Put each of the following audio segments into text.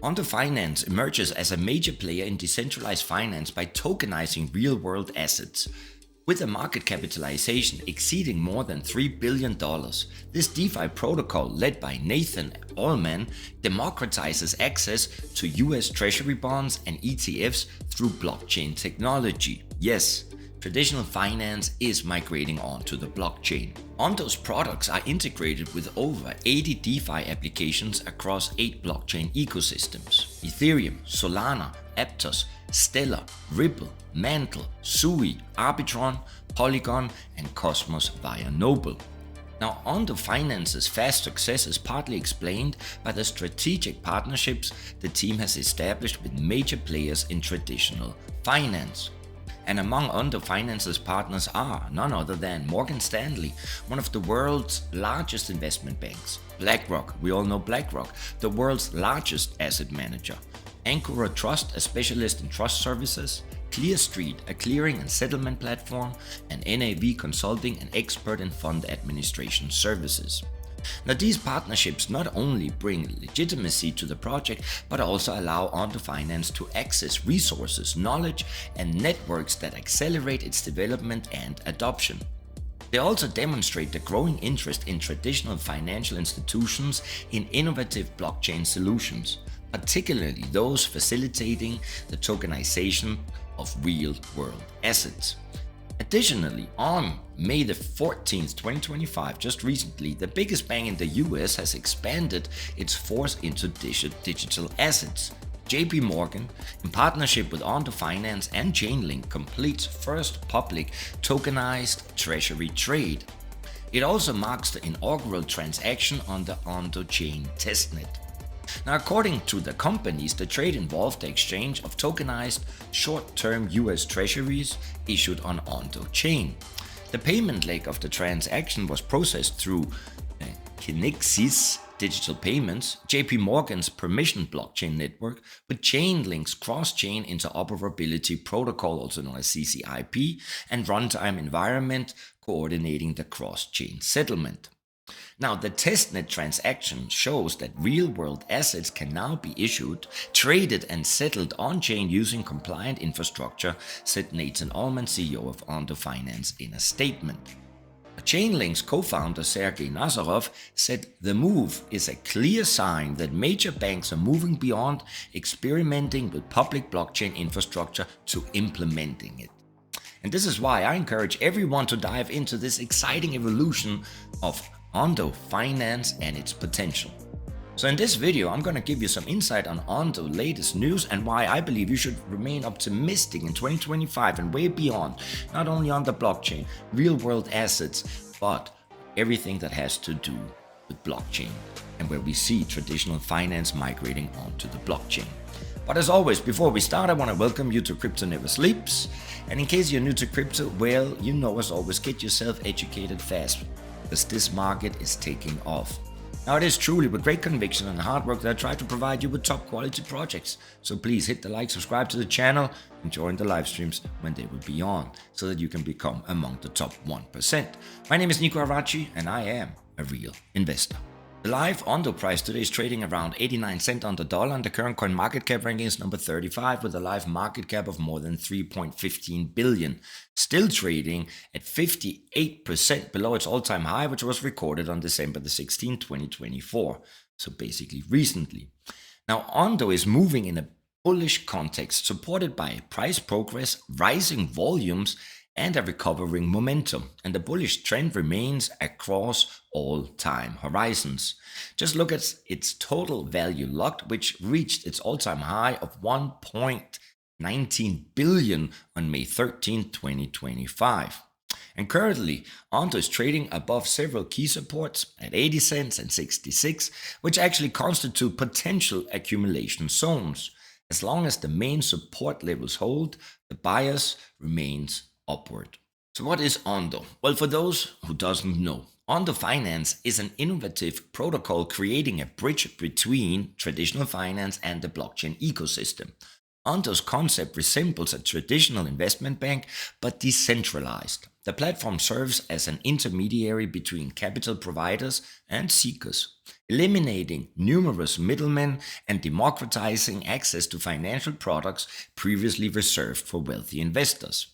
Ondo Finance emerges as a major player in decentralized finance by tokenizing real-world assets. With a market capitalization exceeding more than $3 billion, this DeFi protocol, led by Nathan Allman, democratizes access to US Treasury bonds and ETFs through blockchain technology. Yes, traditional finance is migrating onto the blockchain. Ondo's products are integrated with over 80 DeFi applications across 8 blockchain ecosystems: Ethereum, Solana, Aptos, Stellar, Ripple, Mantle, Sui, Arbitrum, Polygon, and Cosmos via Noble. Now, Ondo Finance's fast success is partly explained by the strategic partnerships the team has established with major players in traditional finance. And among Ondo Finance's partners are none other than Morgan Stanley, one of the world's largest investment banks; BlackRock, we all know BlackRock, the world's largest asset manager; Ancora Trust, a specialist in trust services; ClearStreet, a clearing and settlement platform; and NAV Consulting, an expert in fund administration services. Now, these partnerships not only bring legitimacy to the project, but also allow Ondo Finance to access resources, knowledge, and networks that accelerate its development and adoption. They also demonstrate the growing interest in traditional financial institutions in innovative blockchain solutions, particularly those facilitating the tokenization of real-world assets. Additionally, on May the 14th, 2025, just recently, the biggest bank in the US has expanded its force into digital assets. JP Morgan, in partnership with Ondo Finance and Chainlink, completes first public tokenized treasury trade. It also marks the inaugural transaction on the Ondo chain testnet. Now, according to the companies, the trade involved the exchange of tokenized short-term US Treasuries issued on Ondo chain. The payment leg of the transaction was processed through Kinexys Digital Payments, JP Morgan's permissioned blockchain network, with Chainlink's cross-chain interoperability protocol, also known as CCIP, and runtime environment coordinating the cross-chain settlement. Now, the testnet transaction shows that real-world assets can now be issued, traded, and settled on-chain using compliant infrastructure, said Nathan Allman, CEO of Ondo Finance, in a statement. Chainlink's co-founder Sergey Nazarov said the move is a clear sign that major banks are moving beyond experimenting with public blockchain infrastructure to implementing it. And this is why I encourage everyone to dive into this exciting evolution of Ondo Finance and its potential. So in this video, I'm going to give you some insight on Ondo latest news and why I believe you should remain optimistic in 2025 and way beyond, not only on the blockchain, real-world assets, but everything that has to do with blockchain and where we see traditional finance migrating onto the blockchain. But as always, before we start, I want to welcome you to Crypto Never Sleeps. And in case you're new to crypto, well, you know as always, get yourself educated fast, because this market is taking off. Now, it is truly with great conviction and hard work that I try to provide you with top quality projects. So please hit the like, subscribe to the channel, and join the live streams when they will be on, so that you can become among the top 1%. My name is Nico Arachi, and I am a real investor. The live Ondo price today is trading around 89 cents on the dollar, and the current coin market cap ranking is number 35 with a live market cap of more than 3.15 billion, still trading at 58% below its all-time high, which was recorded on December the 16th, 2024, so basically recently. Now, Ondo is moving in a bullish context supported by price progress, rising volumes, and a recovering momentum, and the bullish trend remains across all time horizons. Just look at its total value locked, which reached its all-time high of 1.19 billion on May 13, 2025. And currently, Ondo is trading above several key supports at 80 cents and 66, which actually constitute potential accumulation zones. As long as the main support levels hold, the bias remains upward. So what is Ondo? Well, for those who doesn't know, Ondo Finance is an innovative protocol creating a bridge between traditional finance and the blockchain ecosystem. Ondo's concept resembles a traditional investment bank, but decentralized. The platform serves as an intermediary between capital providers and seekers. eliminating numerous middlemen and democratizing access to financial products previously reserved for wealthy investors.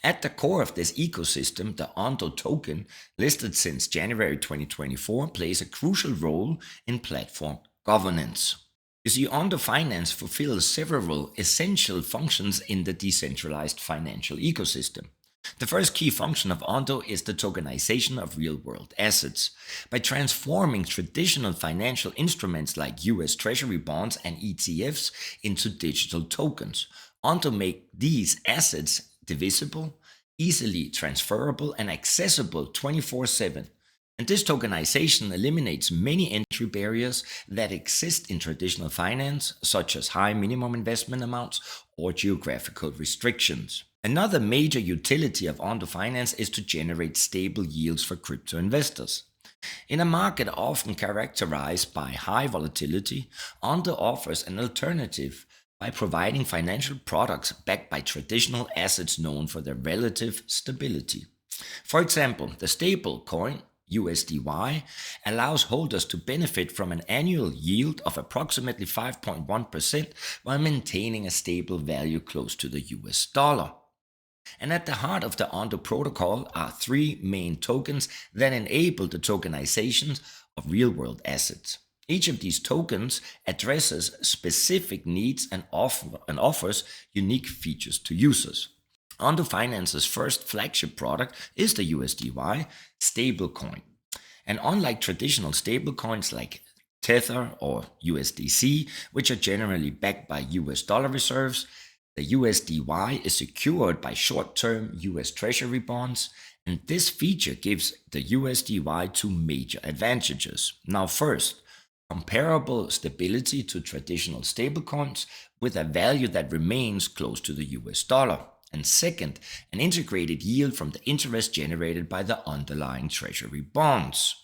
At the core of this ecosystem, the Ondo token, listed since January 2024, plays a crucial role in platform governance. You see, Ondo Finance fulfills several essential functions in the decentralized financial ecosystem. The first key function of Ondo is the tokenization of real-world assets. By transforming traditional financial instruments like US Treasury bonds and ETFs into digital tokens, Ondo makes these assets divisible, easily transferable, and accessible 24/7. And this tokenization eliminates many entry barriers that exist in traditional finance, such as high minimum investment amounts or geographical restrictions. Another major utility of Ondo Finance is to generate stable yields for crypto investors. In a market often characterized by high volatility, Ondo offers an alternative by providing financial products backed by traditional assets known for their relative stability. For example, the stablecoin USDY allows holders to benefit from an annual yield of approximately 5.1% while maintaining a stable value close to the US dollar. And at the heart of the Ondo protocol are three main tokens that enable the tokenization of real-world assets. Each of these tokens addresses specific needs and offers unique features to users. Ondo Finance's first flagship product is the USDY stablecoin. And unlike traditional stablecoins like Tether or USDC, which are generally backed by US dollar reserves, the USDY is secured by short-term US Treasury bonds, and this feature gives the USDY two major advantages. Now first, comparable stability to traditional stablecoins with a value that remains close to the US dollar. And second, an integrated yield from the interest generated by the underlying treasury bonds.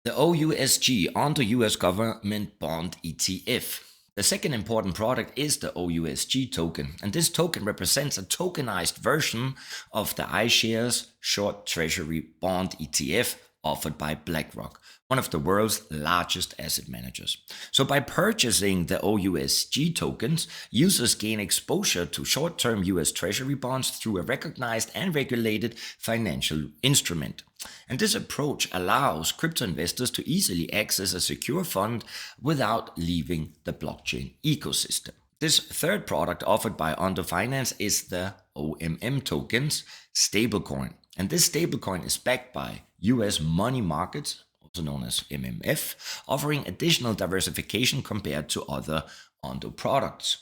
The OUSG, Ondo US Government Bond ETF. The second important product is the OUSG token, and this token represents a tokenized version of the iShares Short Treasury Bond ETF offered by BlackRock, one of the world's largest asset managers. So by purchasing the OUSG tokens, users gain exposure to short-term US Treasury bonds through a recognized and regulated financial instrument. And this approach allows crypto investors to easily access a secure fund without leaving the blockchain ecosystem. This third product offered by Ondo Finance is the OMM tokens stablecoin. And this stablecoin is backed by US money markets, also known as MMF, offering additional diversification compared to other Ondo products.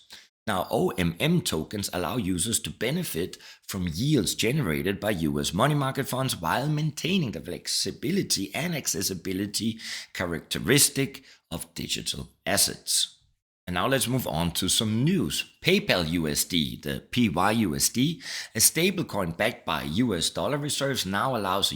Now, OMM tokens allow users to benefit from yields generated by US money market funds while maintaining the flexibility and accessibility characteristic of digital assets. And now let's move on to some news. PayPal USD, the PYUSD, a stablecoin backed by US dollar reserves, now allows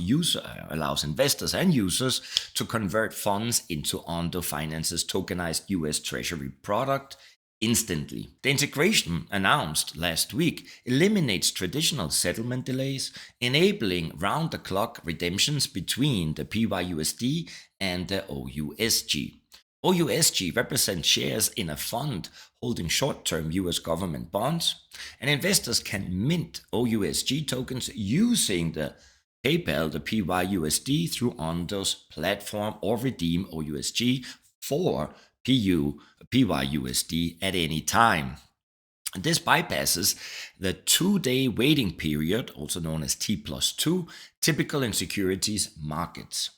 investors and users to convert funds into Ondo Finance's tokenized US Treasury product instantly. The integration, announced last week, eliminates traditional settlement delays, enabling round-the-clock redemptions between the PYUSD and the OUSG. OUSG represents shares in a fund holding short-term US government bonds, and investors can mint OUSG tokens using the PayPal, the PYUSD, through Ondo's platform or redeem OUSG for PYUSD at any time. This bypasses the 2-day waiting period, also known as T+2, typical in securities markets.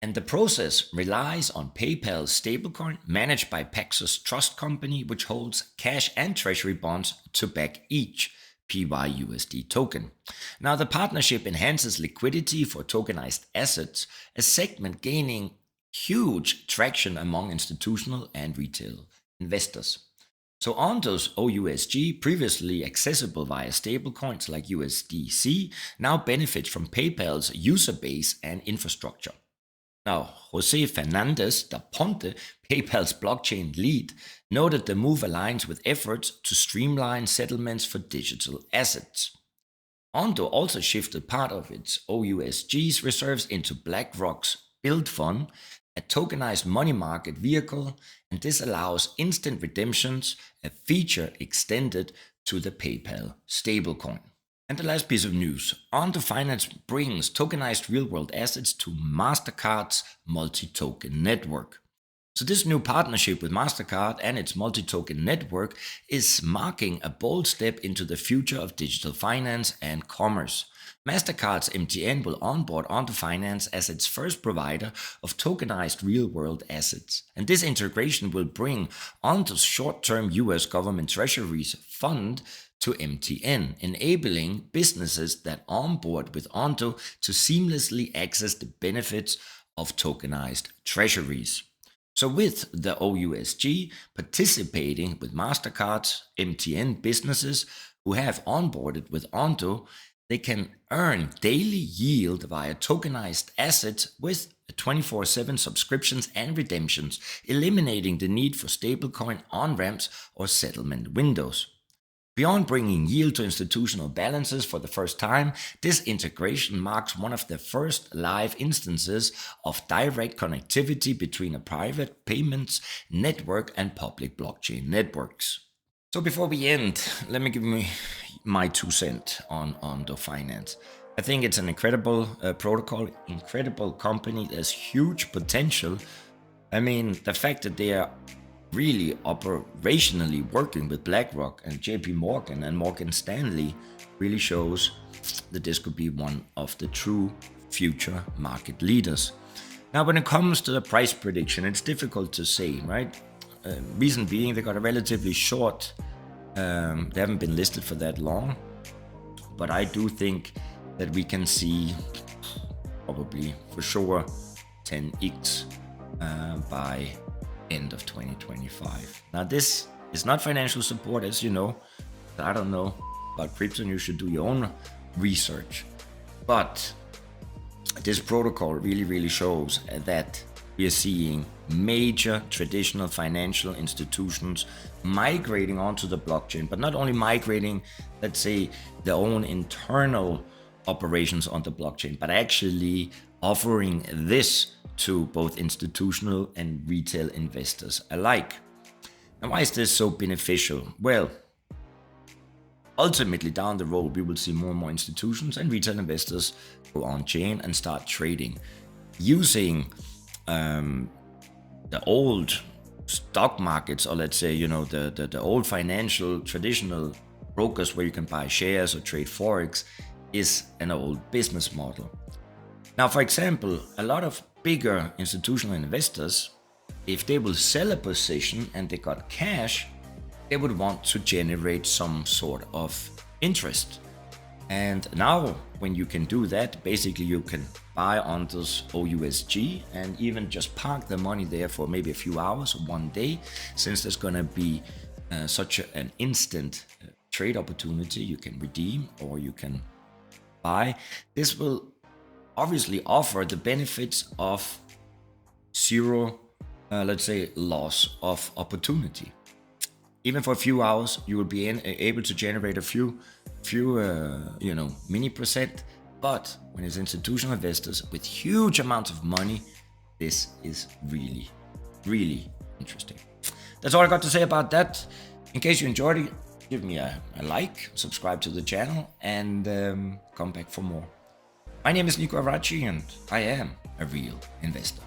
And the process relies on PayPal's stablecoin managed by Paxos Trust Company, which holds cash and treasury bonds to back each PYUSD token. Now, the partnership enhances liquidity for tokenized assets, a segment gaining huge traction among institutional and retail investors. So Ondo's OUSG, previously accessible via stablecoins like USDC, now benefits from PayPal's user base and infrastructure. Now, Jose Fernandez da Ponte, PayPal's blockchain lead, noted the move aligns with efforts to streamline settlements for digital assets. Ondo also shifted part of its OUSG's reserves into BlackRock's Build Fund, a tokenized money market vehicle, and this allows instant redemptions, a feature extended to the PayPal stablecoin. And the last piece of news, Ondo Finance brings tokenized real-world assets to Mastercard's multi-token network. So this new partnership with Mastercard and its multi-token network is marking a bold step into the future of digital finance and commerce. Mastercard's MTN will onboard Ondo Finance as its first provider of tokenized real-world assets. And this integration will bring Ondo's short-term US government treasuries fund to MTN, enabling businesses that onboard with Ondo to seamlessly access the benefits of tokenized treasuries. So with the OUSG participating with Mastercard's MTN businesses who have onboarded with Ondo, they can earn daily yield via tokenized assets with 24/7 subscriptions and redemptions, eliminating the need for stablecoin on-ramps or settlement windows. Beyond bringing yield to institutional balances for the first time, this integration marks one of the first live instances of direct connectivity between a private payments network and public blockchain networks. So before we end, let me give my 2 cents on Ondo Finance. I think it's an incredible protocol, incredible company. There's huge potential. I mean, the fact that they are really operationally working with BlackRock and JP Morgan and Morgan Stanley really shows that this could be one of the true future market leaders. Now, when it comes to the price prediction, it's difficult to say, right? Reason being, they got a relatively short, they haven't been listed for that long, but I do think that we can see probably for sure 10x by end of 2025. Now, this is not financial support, as you know. I don't know about crypto, and you should do your own research. But this protocol really shows that we are seeing major traditional financial institutions migrating onto the blockchain, but not only migrating, let's say, their own internal operations on the blockchain, but actually offering this to both institutional and retail investors alike. And why is this so beneficial? Well, ultimately down the road, we will see more and more institutions and retail investors go on chain and start trading using the old stock markets, or let's say, the old financial traditional brokers where you can buy shares or trade forex is an old business model. Now, for example, a lot of bigger institutional investors, if they will sell a position and they got cash, they would want to generate some sort of interest. And now when you can do that, basically you can buy Ondo's OUSG and even just park the money there for maybe a few hours or one day, since there's going to be such an instant trade opportunity. You can redeem or you can buy. This will obviously offer the benefits of zero, let's say, loss of opportunity. Even for a few hours, you will be able to generate a few mini percent. But when it's institutional investors with huge amounts of money, this is really interesting. That's all I got to say about that. In case you enjoyed it, give me a like, subscribe to the channel, and come back for more. My name is Nico Avraci, and I am a real investor.